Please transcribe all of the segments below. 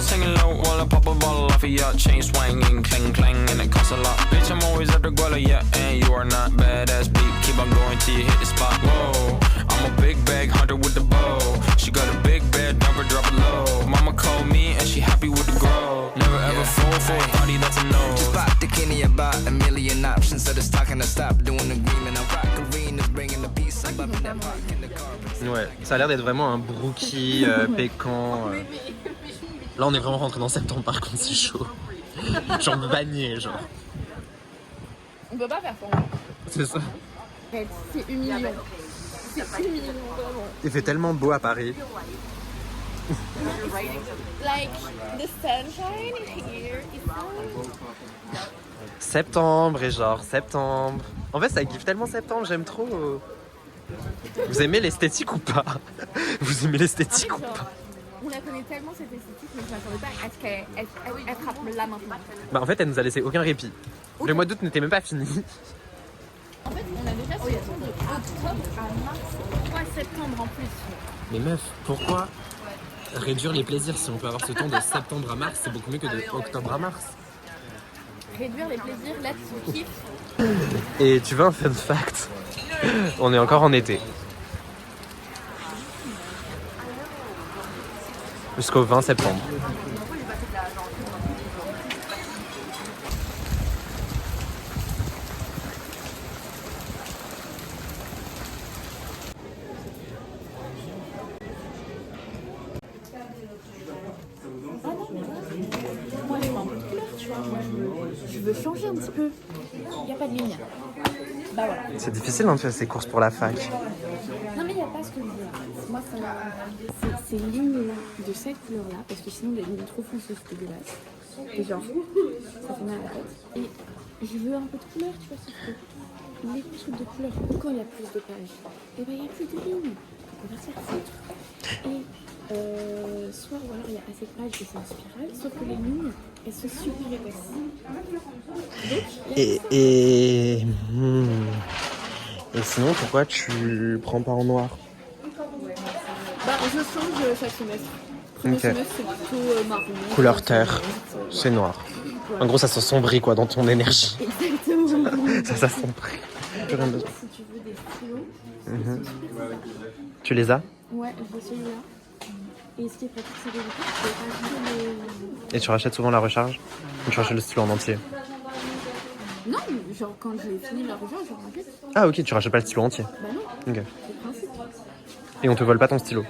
singing low while I pop a bottle off of your chain swinging, clang clang, and it costs a lot. Bitch, I'm always at the guala, yeah, and you are not badass beat. Keep on going till you hit the spot. Whoa, I'm a big bag hunter with the bow. She got a big bed, never drop it low. Mama called me and she happy with the grow. Never ever fall for a body that's a no. Just bought the Kenny about a million options. So just talking to stop doing agreement. I'm rock arenas, bringing the peace. I'm bumping that park in the car. Ouais, ça a l'air d'être vraiment un brookie pécan. Là, on est vraiment rentré dans septembre, par contre, c'est chaud. Genre bagné, genre. On peut pas faire ça. C'est ça. C'est humiliant. C'est humiliant, vraiment. Il fait tellement beau à Paris. Like, the sunshine here is so... Septembre et genre septembre. En fait, ça kiffe tellement septembre, j'aime trop. Vous aimez l'esthétique ou pas? Vous aimez l'esthétique ou pas? On la connaît tellement cette esthétique, mais je m'attendais pas à ce qu'elle frappe là maintenant. Bah en fait, elle nous a laissé aucun répit. Le mois d'août n'était même pas fini. En fait, on a déjà saison de octobre à mars, 3 septembre en plus. Mais meuf, pourquoi réduire les plaisirs si on peut avoir ce temps de septembre à mars? C'est beaucoup mieux que de octobre à mars. Réduire les plaisirs, là tu kiffes. Et tu veux un fun fact? On est encore en été. Jusqu'au 20 septembre. Moi je veux un peu de couleur, tu vois. Moi je veux changer un petit peu. Il n'y a pas de ligne. Bah voilà. C'est difficile de faire ces courses pour la fac. Non mais il n'y a pas ce que je veux. Moi ces lignes-là, de cette couleur-là, parce que sinon les lignes trop fonceuses c'est dégueulasse. Et genre, ça fait mal à la tête. Et je veux un peu de couleur, tu vois, sauf que les trucs de couleur, quand il y a plus de pages, et ben il n'y a plus de lignes. On va se faire foutre. Et soit ou alors il y a assez de pages et c'est une spirale, sauf que les lignes, elles sont super épaisses. Donc, Et sinon, pourquoi tu prends pas en noir? bah, je change chaque semestre. Premier semestre, c'est plutôt marron. Couleur terre, c'est noir. En gros, ça s'assombrit quoi dans ton énergie. Exactement. Ça s'assombrit. Si tu veux des stylos, Tu les as? ouais, je veux celui-là. Et ce qui est pratique, c'est que tu peux rajouter les... Et tu rachètes souvent la recharge? Ou tu rachètes le stylo en entier? Non, genre quand j'ai fini la recharge, je rachète. Ah ok, tu rachètes pas le stylo entier? Bah non, Ok. c'est le principe. Et on te vole pas ton stylo?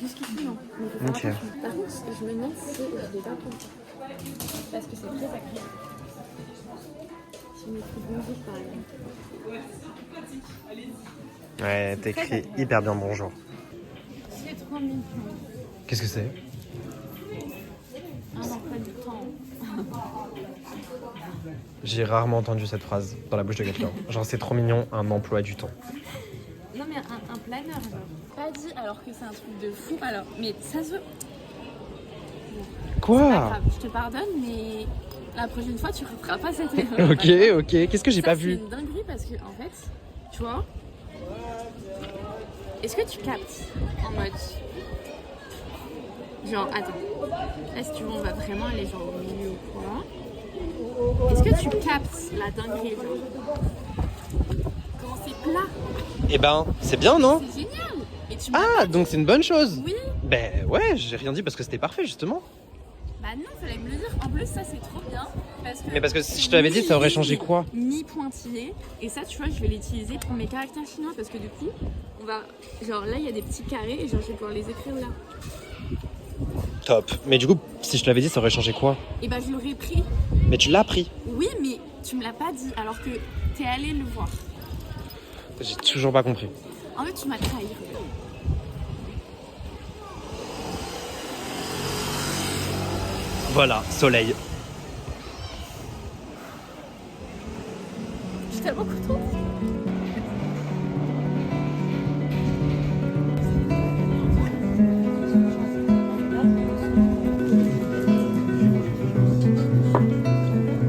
Jusqu'ici, non. Mais Ok. par contre, je me demande si je l'ai pas tout le temps. Parce que c'est très agréable. Si on écrit bonjour par exemple. Ouais, t'écris hyper bien bonjour. C'est trop mignon. Qu'est-ce que c'est? Un emploi du temps. J'ai rarement entendu cette phrase dans la bouche de quelqu'un. Genre c'est trop mignon, un emploi du temps. Non mais un planeur, genre. Pas dit alors que c'est un truc de fou. Alors, mais ça se veut. Quoi? C'est pas grave, je te pardonne, mais la prochaine fois tu referas pas cette erreur. Ok, qu'est-ce que j'ai pas C'est vu? une dinguerie parce que en fait, tu vois, est-ce que tu captes en mode genre attends, là si tu veux on va vraiment aller genre au milieu au point. Est-ce que tu captes la dinguerie genre comment c'est plat? Eh ben, c'est bien non? C'est génial. Et tu Ah, donc c'est une bonne chose. oui. Ben ouais, j'ai rien dit parce que c'était parfait justement. Bah non, fallait me le dire. En plus ça c'est trop bien parce que Mais parce que si je te l'avais dit, ça aurait changé quoi? Mi-pointillé. Et ça tu vois je vais l'utiliser pour mes caractères chinois parce que du coup on va genre là il y a des petits carrés et genre je vais pouvoir les écrire là. Top. Mais du coup, si je te l'avais dit, ça aurait changé quoi? Et bah je l'aurais pris. Mais tu l'as pris. Oui mais tu me l'as pas dit alors que t'es allé le voir. J'ai toujours pas compris. En fait tu m'as trahi. Voilà, soleil. Je suis tellement contente.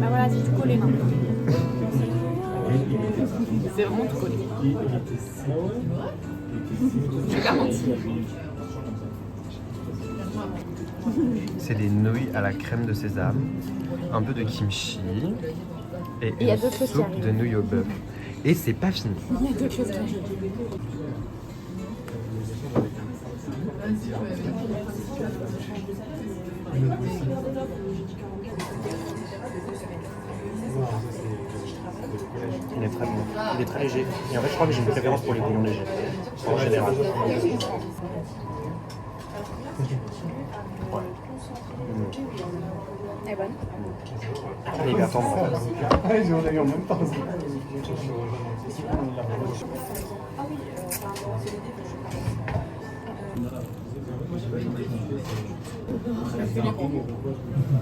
Bah voilà, c'est tout collé maintenant. C'est vraiment tout collé. Je garantis. C'est des nouilles à la crème de sésame, un peu de kimchi et Il y a une d'autres choses qui soupe arrivent. de nouilles au bœuf. Et c'est pas fini. Il y a d'autres choses qui arrivent. Il est très bon. Il est très léger. Et en fait, je crois que j'ai une préférence pour les bouillons légers. En général. Elle est bonne. Elle est hyper tendre.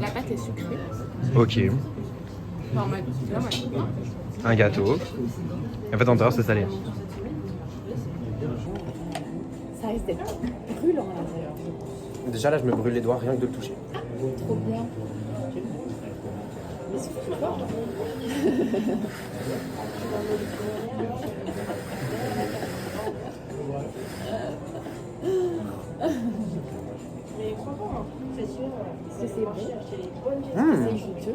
La pâte est sucrée. Ok. Enfin, en mode, là, moi, je crois. Un gâteau. Et en fait, en dehors, c'est salé. Ça risque d'être brûlant à l'intérieur. Déjà, là, je me brûle les doigts rien que de le toucher. Trop bien. Mais c'est plus fort. Est-ce que c'est bon? C'est juteux.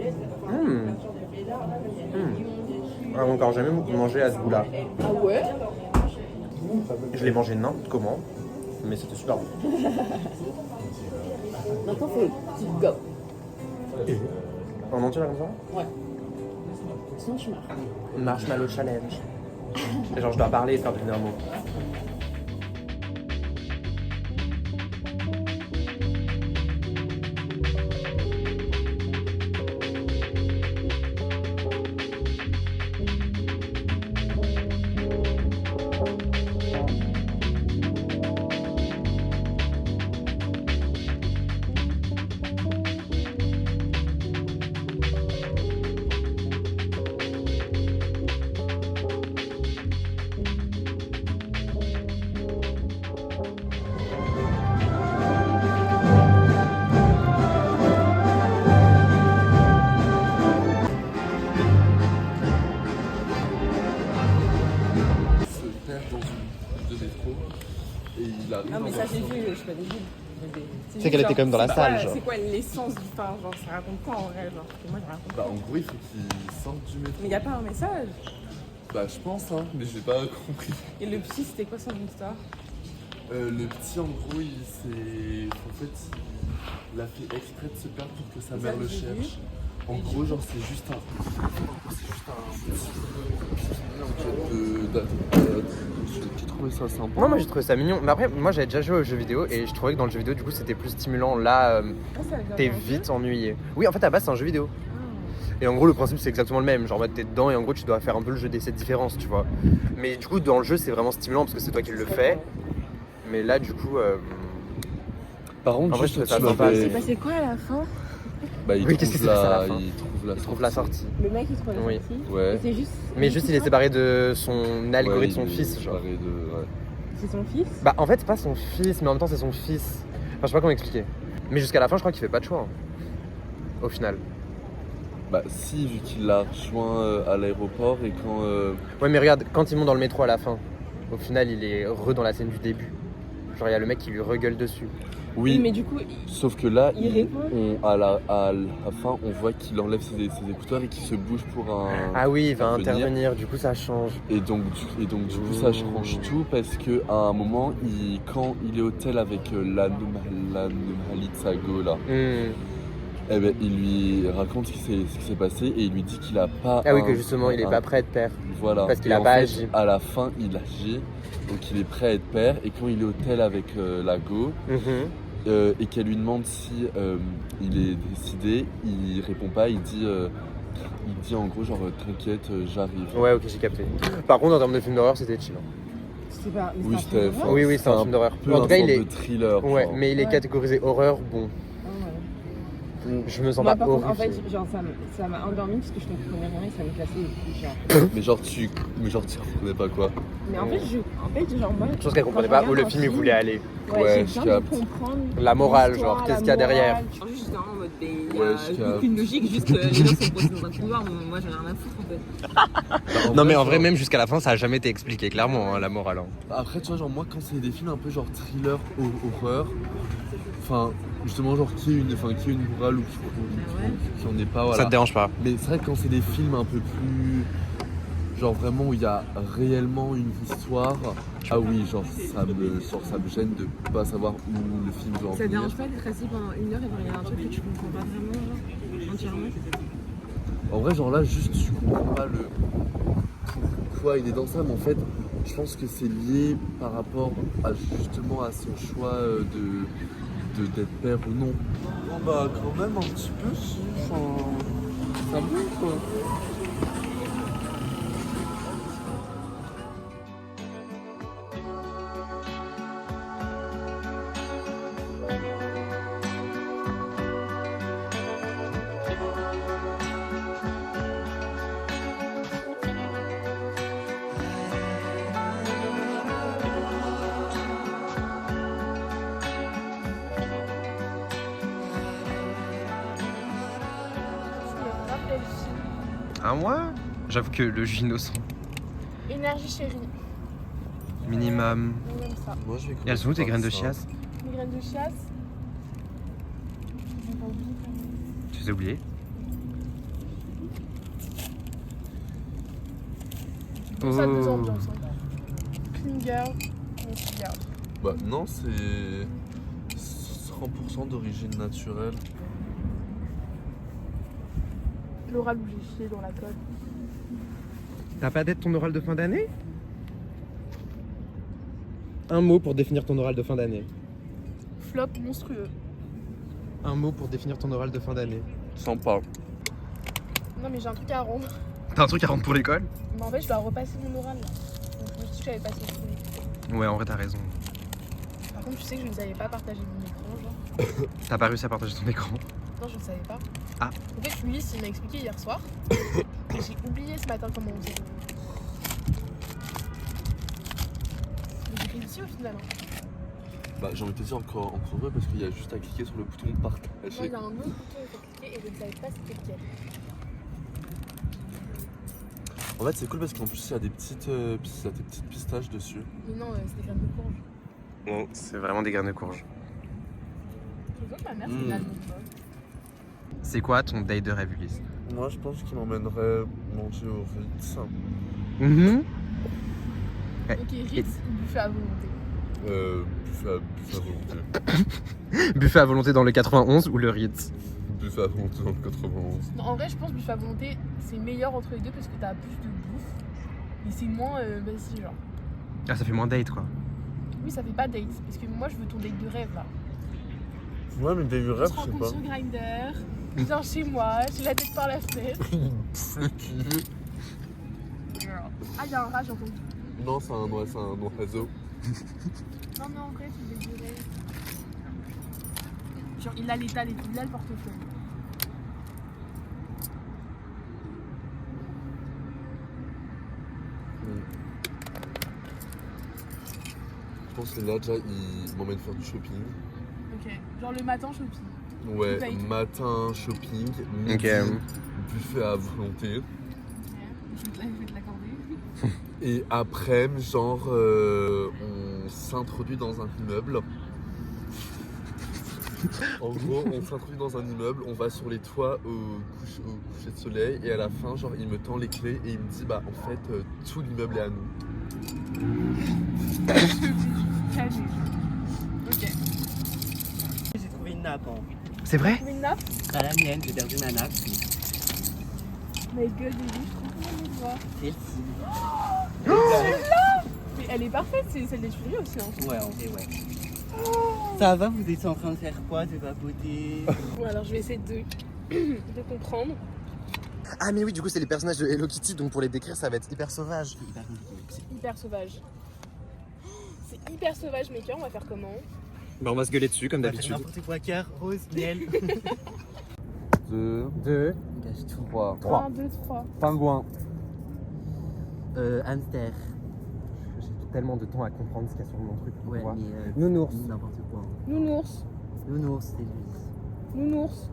Ah, encore jamais mangé à ce goût-là. Ah ouais? Je l'ai mangé n'importe comment, mais c'était super bon. Maintenant, faut que tu go. En entier, là, comme ça? Ouais. Sinon, tu meurs. Marshmallow challenge. Et genre, je dois parler et faire deviner un mot. Non mais ça j'ai vu, je connais vu. Tu sais qu'elle était quand même dans la salle, genre. C'est quoi l'essence du pain, genre ça raconte quoi en vrai, genre parce que moi je raconte. Bah en gros il faut qu'ils sortent du métro. Mais y a pas un message. Bah je pense hein, mais je l'ai pas compris. Et le petit c'était quoi son histoire? Le petit en gros il s'est... En fait il a fait exprès de se perdre pour que sa mère le j'ai vu. cherche. En gros genre c'est juste un... J'ai trouvé ça sympa. Non, moi j'ai trouvé ça mignon. Mais après, moi j'avais déjà joué aux jeux vidéo et je trouvais que dans le jeu vidéo, du coup, c'était plus stimulant. Là, Ah, ça vient t'es d'un vite jeu. ennuyé. Oui, en fait, à la base, c'est un jeu vidéo. Et en gros, le principe, c'est exactement le même. Genre, en mode, t'es dedans et en gros, tu dois faire un peu le jeu des 7 différences, tu vois. Mais du coup, dans le jeu, c'est vraiment stimulant parce que c'est toi qui le fais. Mais là, du coup, Par contre En vrai, juste je trouve ça tu sympa. m'avais- C'est passé quoi à la fin? Bah il Oui, qu'est-ce qui trouve s'est passé à la fin il trouve je trouve la sortie. Le mec il trouve la Oui. sortie. Ouais. Et c'est juste. Mais juste, il est séparé de son allégorie de Ouais, son il est fils, genre. séparé de... ouais. C'est son fils. Bah, en fait, c'est pas son fils, mais en même temps, c'est son fils. Enfin, je sais pas comment expliquer. Mais jusqu'à la fin, je crois qu'il fait pas de choix. Hein. Au final. Bah si vu qu'il l'a rejoint à l'aéroport et quand... Ouais, mais regarde, quand ils montent dans le métro à la fin, au final, il est dans la scène du début. Genre, il y a le mec qui lui regueule dessus. Oui, Mais du coup, sauf que là, il répond. à la fin, on voit qu'il enlève ses écouteurs et qu'il se bouge pour un... Ah oui, il va venir. intervenir, du coup, ça change. Et donc du coup, ça change tout parce que à un moment, quand il est au tel avec l'anomalie de Sago là, eh ben, il lui raconte ce qui s'est passé et il lui dit qu'il a pas... Ah oui, que justement, il est pas prêt à être père. Voilà. Parce qu'il Et a en pas fait, agi. À la fin, il agit, donc il est prêt à être père et quand il est au tel avec la go... et qu'elle lui demande si il est décidé, il répond pas, il dit en gros genre t'inquiète, j'arrive. Ouais, ok, j'ai capté. Par contre, en termes de film d'horreur, c'était chill. C'est pas. Oui, c'était... enfin, Oui, oui, c'est un film d'horreur. peu En tout cas, sorte il est... de thriller. Ouais, genre. mais il est Ouais. catégorisé horreur, bon. Je me sens Moi pas par contre, en horrifié. fait, genre ça m'a endormi parce que je comprenais rien et ça me cassait genre. Mais genre tu comprenais pas quoi. Mais en fait, genre moi. Je pense qu'elle comprenait pas où le film il voulait aller. Ouais, Ouais, j'ai je besoin de capte. comprendre La morale, l'histoire, genre, qu'est-ce la qu'il y a derrière. morale. Juste en mode il y Ouais, a aucune logique, juste les gens sont posés dans un couloir, moi j'en ai rien à foutre en fait. Non mais en vrai même jusqu'à la fin ça a jamais été expliqué clairement hein, la morale. Hein. Après, tu vois, genre, moi, quand c'est des films un peu genre thriller, horreur, enfin, justement, genre, qui est une morale ou qui en est pas, voilà. Ça te dérange pas? Mais c'est vrai que quand c'est des films un peu plus. Genre, vraiment où il y a réellement une histoire, ah oui, genre, ça me gêne de pas savoir où le film veut en Ça te venir. dérange pas d'être assis pendant 1 heure et de regarder un truc que tu comprends pas vraiment, genre, entièrement? En vrai, genre là, juste, tu comprends pas le. Pourquoi il est dans ça, mais en fait, je pense que c'est lié par rapport justement à son choix d'être père ou non. Oh bah quand même un petit peu si, enfin, ça monte quoi. Un mois? J'avoue que le jus innocent. Énergie chérie, Minimum. on aime ça. Moi je vais. Et elles sont où tes graines de chiasse? Les graines de chiasse. J'ai pas oublié quand même. Tu les as oubliées? Pour ça, deux Oh. ambiances. Clean girl et clean girl. Bah non, c'est 100% d'origine naturelle. L'oral où j'ai chié dans la colle. T'as pas d'être ton oral de fin d'année? Un mot pour définir ton oral de fin d'année. Flop monstrueux. Un mot pour définir ton oral de fin d'année. Sympa. Non mais j'ai un truc à rendre. T'as un truc à rendre pour l'école? Mais en fait je dois repasser mon oral là. Donc je me suis dit que j'avais passé le Ouais, en vrai, t'as raison. Par contre tu sais que je ne savais pas partager mon écran genre. T'as pas réussi à partager ton écran? Non je ne savais pas. Ah. En fait Ulysse il m'a expliqué hier soir. Et j'ai oublié ce matin comment on faisait. Mais j'ai réussi au final. Hein. Bah j'ai envie de te dire encore heureux parce qu'il y a juste à cliquer sur le bouton Non, il partager. y a un autre bouton il faut cliquer et je ne savais pas c'était lequel. En fait c'est cool parce qu'en plus il y a des petites pistaches dessus. Mais non, c'est des graines de courge. Bon, c'est vraiment des graines de courge. Je vois que ma mère c'est Mm. une allemande. Quoi. C'est quoi ton date de rêve, Ulysse? Moi je pense qu'il m'emmènerait manger au Ritz. Ok, Ritz ou buffet à volonté. Buffet à volonté. Buffet à volonté dans le 91 ou le Ritz? Buffet à volonté dans le 91. Non, en vrai, je pense buffet à volonté, c'est meilleur entre les deux parce que t'as plus de bouffe. Et c'est moins basique, genre. Ah, ça fait moins date quoi. Oui, ça fait pas date. Parce que moi, je veux ton date de rêve là. Ouais mais des On rêves se je sais rencontre pas. sur Grindr. Viens chez moi, j'ai la tête par la fenêtre. Ah, il y a un rat, j'ai entendu. Non c'est un oiseau. Non, mais en vrai, c'est des date de rêve. Genre, il a l'étal et tout, il a le portefeuille. Je pense que là déjà il m'emmène faire du shopping. Ok, genre le matin, shopping. Ouais, Bouteille. matin shopping, midi, Ok. buffet à volonté. Ok, je vais te l'accorder. Et après, genre, on s'introduit dans un immeuble. En gros, on s'introduit dans un immeuble, on va sur les toits au coucher de soleil et à la fin, genre, il me tend les clés et il me dit, bah, en fait, tout l'immeuble est à nous. Calme. Ok. J'ai trouvé une nappe. Hein. C'est vrai? Tu veux une nappe? Pas la mienne, j'ai perdu ma nappe. My god, Lily, je trouve comment on voit. Celle-ci. Mais elle est parfaite, c'est celle des Tuileries aussi. Hein. Ouais, en vrai, ouais. Ça va, vous étiez en train de faire quoi, de papoter? Bon, alors je vais essayer de comprendre. Ah mais oui, du coup c'est les personnages de Hello Kitty, donc pour les décrire ça va être hyper sauvage. C'est hyper compliqué. C'est hyper sauvage. C'est hyper sauvage, mes cœurs, on va faire comment? Bah on va se gueuler dessus comme On va faire d'habitude. n'importe quoi, cœur, rose, miel. 2, 3. 3. 1, 2, 3. Pingouin. Hamster. J'ai tellement de temps à comprendre ce qu'il y a sur mon truc. pour Ouais, voir. mais Nounours. n'importe quoi. Nounours. Nounours, c'est lui. Nounours.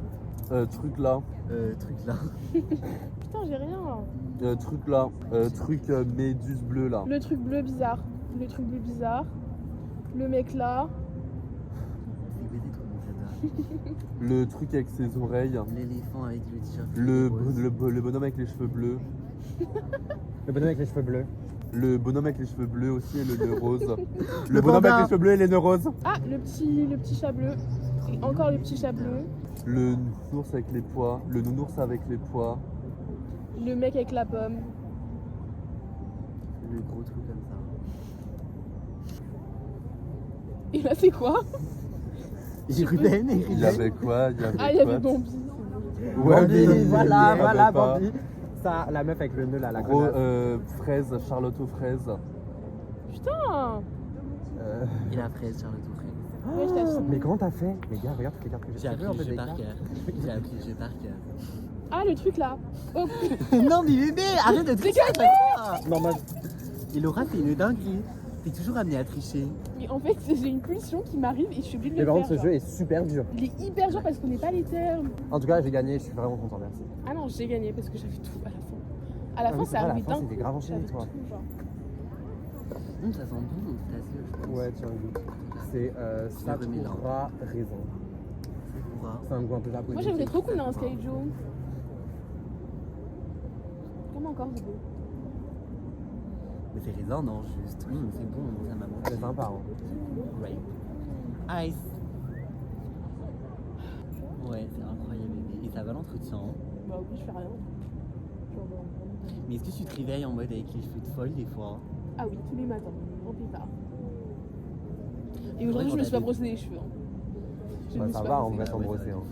Truc là. Truc là. Putain, j'ai rien. Truc là. Truc méduse bleue là. Le truc bleu bizarre. Le truc bleu bizarre. Le mec là. C'est BD trop bon, j'adore. Le truc avec ses oreilles. L'éléphant avec le t-shirt. Le bonhomme avec les cheveux bleus. Le bonhomme avec les cheveux bleus. Le bonhomme avec les cheveux bleus aussi et le nœud rose. Le bonhomme avec les cheveux bleus et les nœuds roses. Ah, le petit chat bleu. Et encore le petit chat bleu. Le nounours avec les pois. Le nounours avec les pois. Le mec avec la pomme. Le gros truc comme ça. Et là, c'est quoi? J'ai Ruben et Il y avait quoi? Ah, il y avait Bambi. Ouais, mais voilà, pas. Bambi. Ça, la meuf avec le nœud là, la Gros, connasse. fraise, Charlotte aux fraises. Putain. Et la fraise, Charlotte aux fraises. Ouais, je t'assure. Mais comment t'as fait? Mais gars, regarde toutes les cartes que J'ai j'ai appris le jeu par cœur. J'ai appris le jeu par cœur. Ah, le truc là. Oh, Non mais bébé, arrête de tricher à chaque fois. Non, moi, Et Laura, t'es une dinguerie. T'es toujours amenée à tricher. mais en fait, j'ai une pulsion qui m'arrive et je suis obligée de mais le par faire. contre, ce genre. jeu est super dur. Il est hyper dur parce qu'on n'est pas les termes. En tout cas, j'ai gagné, je suis vraiment content, merci. Ah non, j'ai gagné parce que j'avais tout à la fin. À la Ah fin, oui, ça c'est vrai, à la arrivait fin, d'un c'était coup. grave enchaîné, J'avais toi. tout, genre. Ça sent bon, ta sœur, je pense. Ouais, tiens, goûte. C'est Sakura raisin. Sakura. C'est un goût un peu japonais. Moi, j'aimerais trop qu'on ait un Skyjo. Comment encore, c'est beau. Mais c'est raisin, non, juste. C'est bon, ça m'a manqué. C'est sympa, hein. Grape. Ice. Ouais, c'est incroyable, bébé. Et ça va l'entretien. Hein. Bah oui, je fais rien. Genre, Mais est-ce que tu te réveilles en mode avec les cheveux de folle des fois? ah oui, tous les matins, en pétard. Et aujourd'hui, je me suis pas brossé les cheveux. Hein. Je me Ouais, suis ça pas va, en brossé. vrai, sans brosser. Hein.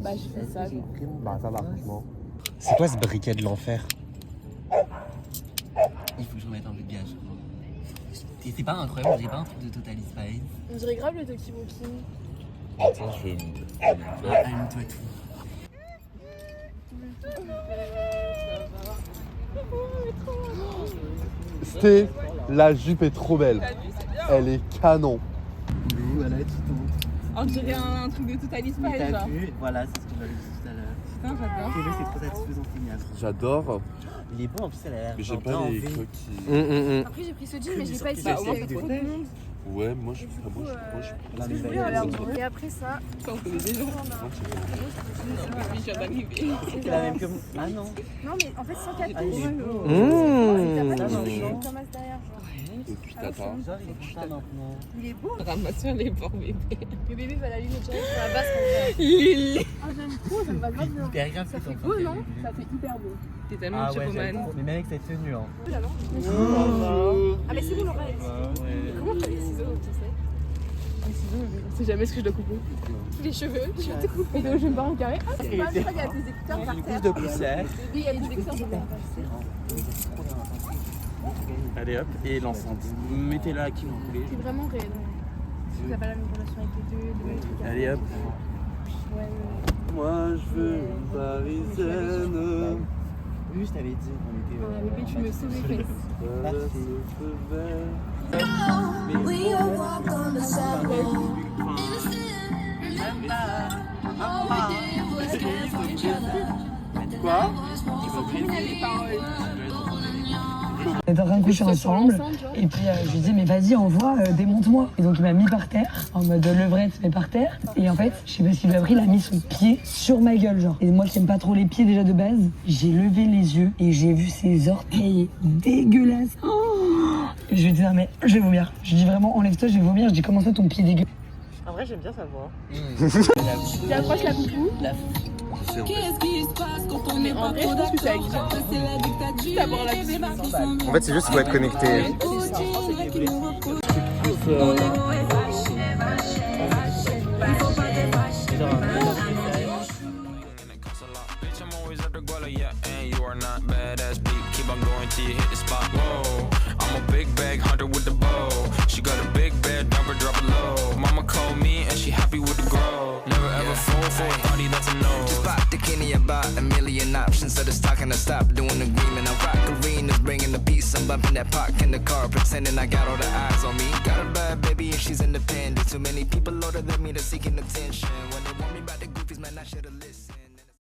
Bah, j'ai fait ça. genre. Bah, ça va, franchement. C'est quoi ce briquet de l'enfer? Il faut que je remette un peu de gage. Et c'est pas incroyable, on dirait pas un truc de Total Spice. On dirait grave le Tokiwoki. Attends, je vais Allume-toi tout. Sté, la jupe est trop belle. Elle est canon. Voilà, tu tombes. On dirait un truc de Total Mais Spice, t'as genre. vu? Voilà, c'est ce que j'avais dit tout à l'heure. Putain, j'adore. Fais-le, c'est trop satisfaisant, génial. J'adore, Il est bon, en plus, elle a l'air mais j'aime bien pas les en V. coquilles. Après, j'ai pris ce jean, mais je l'ai pas Bah, essayé au moins, parce qu'il y avait trop de monde. Ouais, moi je prends. Non, Parce que mais je bah, voulais aller en Et après ça, Ça, on connaît déjà. Oui, je viens d'arriver. c'est la même que moi. Ah non. non, mais en fait, sans Ah, il est capuche. beau. T'as pas Non, de non. Thomas derrière, genre. Et puis tata. Genre, il est content maintenant. Il est beau. Ramasse-toi les bords, bébé. Le bébé va la lune au direct. Sur la base, quand Lille. Ah, j'aime trop, ça me va grave bien. Hyper grave, Ça c'est fait ton beau, frère. non? Ça fait hyper beau. T'es tellement Ah une ouais, chocomane. j'aime trop. Mais même avec cette tenue, hein. Ah, mais c'est bon, Laura. Comment t'as les ciseaux, tu sais? Les ciseaux, on sait jamais ce que je dois couper. Les cheveux, tu vas te couper. Et donc, je vais me barrer en carré. Ah, C'est pas, je crois qu'il y a tes écouteurs par Une terre. couche de poussière. il y a des écouteurs de terre. Allez hop, et l'enceinte. Mettez-la à qui vous voulez. C'est vraiment réel. Tu n'as pas la même relation avec les deux, le même truc. Allez hop. Ouais, Moi je veux une parisienne. Oui, je t'avais dit qu'on était. bébé, tu me sauves les fesses. Quoi? On était en train de coucher ensemble et puis je lui dis mais vas-y envoie, démonte-moi. Et donc il m'a mis par terre en mode levrette mais par terre et en fait je sais pas ce qu'il lui a pris, il a mis son pied sur ma gueule genre. Et moi qui aime pas trop les pieds déjà de base, j'ai levé les yeux et j'ai vu ses orteils dégueulasses. Oh et je lui dis non mais je vais vomir. Je lui dis vraiment enlève-toi, je vais vomir. Je dis comment ça ton pied dégueu. En vrai, j'aime bien savoir. Tu approches la poupou. Mais en vrai, je pense que c'est avec ça. D'abord la En fait, c'est juste qu'il faut être connecté. Bitch, I'm always at the guala, yeah, and you are not badass beat. Keep on going till you hit the spot. Whoa, I'm a big bag hunter with the bow. She got a big bed, number drop it low. Mama called me and she happy with the grow. Never ever fall for a party that's a no. Just pop the Kenny about a million options. So just talking to stop doing the agreement. I rock arenas, bringing the peace. I'm bumping that park in the car, pretending I got all the eyes on me. Got a bad baby and she's independent. Too many people older than me, they're seeking attention. When they